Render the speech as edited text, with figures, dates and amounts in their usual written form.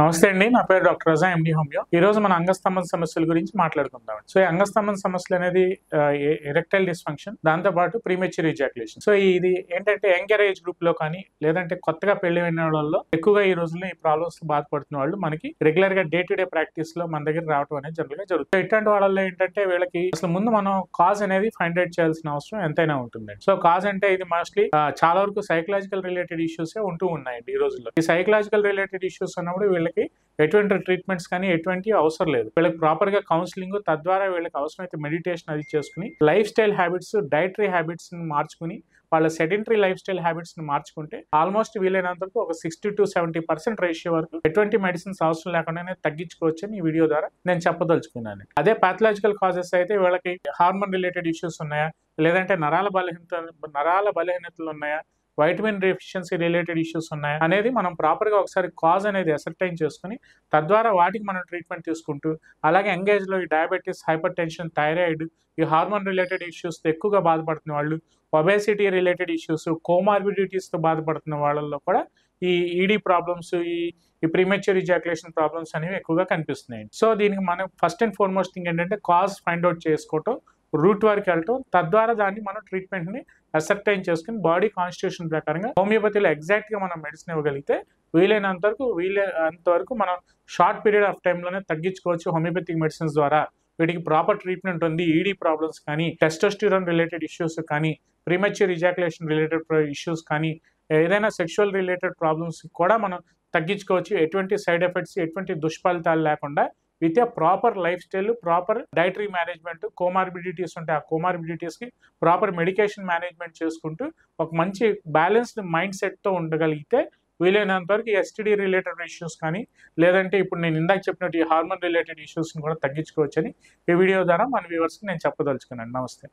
నమస్తే అండి. నా పేరు డాక్టర్ రజా ఎండి హోమియో. ఈ రోజు మన అంగస్తంభన సమస్యల గురించి మాట్లాడుకుందాం. సో ఈ అంగస్తంభన సమస్యలు అనేది ఎరెక్టైల్ డిస్ఫంక్షన్, దాంతో పాటు ప్రీమెచ్యూర్ ఎజాక్యులేషన్. సో ఇది ఏంటంటే యంగర్ ఏజ్ గ్రూప్ లో కానీ లేదంటే కొత్తగా పెళ్లి అయిన వాళ్ళలో ఎక్కువగా ఈ రోజుల్లో ఈ ప్రాబ్లమ్స్ బాధపడుతున్న వాళ్ళు మనకి రెగ్యులర్ గా డే టు డే ప్రాక్టీస్ లో మన దగ్గర రావడం అనేది జనరల్ గా జరుగుతుంది. ఇట్లాంటి వాళ్ళలో ఏంటంటే వీళ్ళకి అసలు ముందు మనం కాజ్ అనేది ఫైండ్ అవుట్ చేయాల్సిన అవసరం ఎంతైనా ఉంటుంది. సో కాజ్ అంటే ఇది మోస్ట్లీ చాలా వరకు సైకలాజికల్ రిలేటెడ్ ఇష్యూస్ ఉంటూ ఉన్నాయండి ఈ రోజుల్లో. ఈ సైకలాజికల్ రిలేటెడ్ ఇష్యూస్ ఉన్నప్పుడు వీళ్ళకి ఎటువంటి ట్రీట్మెంట్స్ కానీ ఎటువంటి అవసరం లేదు. వీళ్ళకి ప్రాపర్ గా కౌన్సిలింగ్, తద్వారా వీళ్ళకి అవసరమైతే మెడిటేషన్ అది చేసుకుని life style habits, dietary habits ని మార్చుకుని వాళ్ళ సెడెంటరీ లైఫ్ స్టైల్ హ్యాబిట్స్ ని మార్చుకుంటే ఆల్మోస్ట్ వీలైనంత వరకు ఒక 60 to 70% రేషియో వరకు ఎటువంటి మెడిసిన్స్ అవసరం లేకుండానే తగ్గించుకోవచ్చు అని ఈ వీడియో ద్వారా నేను చెప్పదలుచుకున్నాను. అదే పాథలాజికల్ కాజెస్ అయితే వీళ్ళకి హార్మోన్ రిలేటెడ్ ఇష్యూస్ ఉన్నాయా, లేదంటే నరాల బలహీనతలు ఉన్నాయా, వైటమిన్ డెఫిషియన్సీ రిలేటెడ్ ఇష్యూస్ ఉన్నాయి అనేది మనం ప్రాపర్ గా ఒకసారి కాజ్ అనేది అసర్టైన్ చేసుకుని తద్వారా వాటికి మనం ట్రీట్మెంట్ తీసుకుంటూ, అలాగే ఎంగేజ్ లో ఈ డయాబెటీస్, హైపర్ టెన్షన్, థైరాయిడ్, ఈ హార్మోన్ రిలేటెడ్ ఇష్యూస్ తో ఎక్కువగా బాధపడుతున్న వాళ్ళు, ఒబేసిటీ రిలేటెడ్ ఇష్యూస్, కోమార్బిడిటీస్ తో బాధపడుతున్న వాళ్ళల్లో కూడా ఈ ఈడీ ప్రాబ్లమ్స్, ఈ ప్రీమెచ్యూర్ ఇజాక్యులేషన్ ప్రాబ్లమ్స్ అనేవి ఎక్కువగా కనిపిస్తున్నాయి. సో దీనికి మనం ఫస్ట్ అండ్ ఫార్మోస్ట్ థింగ్ ఏంటంటే కాజ్ ఫైండ్ అవుట్ చేసుకోవటం, రూట్ వరకు వెళ్ళటం, తద్వారా దాన్ని మనం ట్రీట్మెంట్ ని అసర్టైన్ చేసుకుని బాడీ కాన్స్టిట్యూషన్ ప్రకారంగా హోమియోపతిలో ఎగ్జాక్ట్ గా మనం మెడిసిన్ ఇవ్వగలిగితే వీలైనంత వరకు మనం షార్ట్ పీరియడ్ ఆఫ్ టైంలోనే తగ్గించుకోవచ్చు హోమియోపతిక్ మెడిసిన్స్ ద్వారా. వీటికి ప్రాపర్ ట్రీట్మెంట్ ఉంది. ఈడీ ప్రాబ్లమ్స్ కానీ, టెస్టోస్టిరాన్ రిలేటెడ్ ఇష్యూస్ కానీ, ప్రీమెచ్యూర్ ఇజాక్యులేషన్ రిలేటెడ్ ఇష్యూస్ కానీ, ఏదైనా సెక్షువల్ రిలేటెడ్ ప్రాబ్లమ్స్ కూడా మనం తగ్గించుకోవచ్చు. ఎటువంటి సైడ్ ఎఫెక్ట్స్, ఎటువంటి దుష్ఫలితాలు లేకుండా with a proper life style, proper dietary management, comorbidities ఉంటే ఆ కోమార్బిడిటీస్ కి ప్రాపర్ మెడికేషన్ మేనేజ్మెంట్ చేసుకుంటూ ఒక మంచి బ్యాలెన్స్డ్ మైండ్ సెట్ తో ఉండగలిగితే వీలైనంత వరకు ఎస్టీడీ రిలేటెడ్ ఇష్యూస్ కానీ, లేదంటే ఇప్పుడు నేను ఇందాక చెప్పినట్టు ఈ హార్మోన్ రిలేటెడ్ ఇష్యూస్ ని కూడా తగ్గించుకోవచ్చని ఈ వీడియో ద్వారా మన వ్యూవర్స్ కి నేను చెప్పదలుచుకున్నాను. నమస్తే.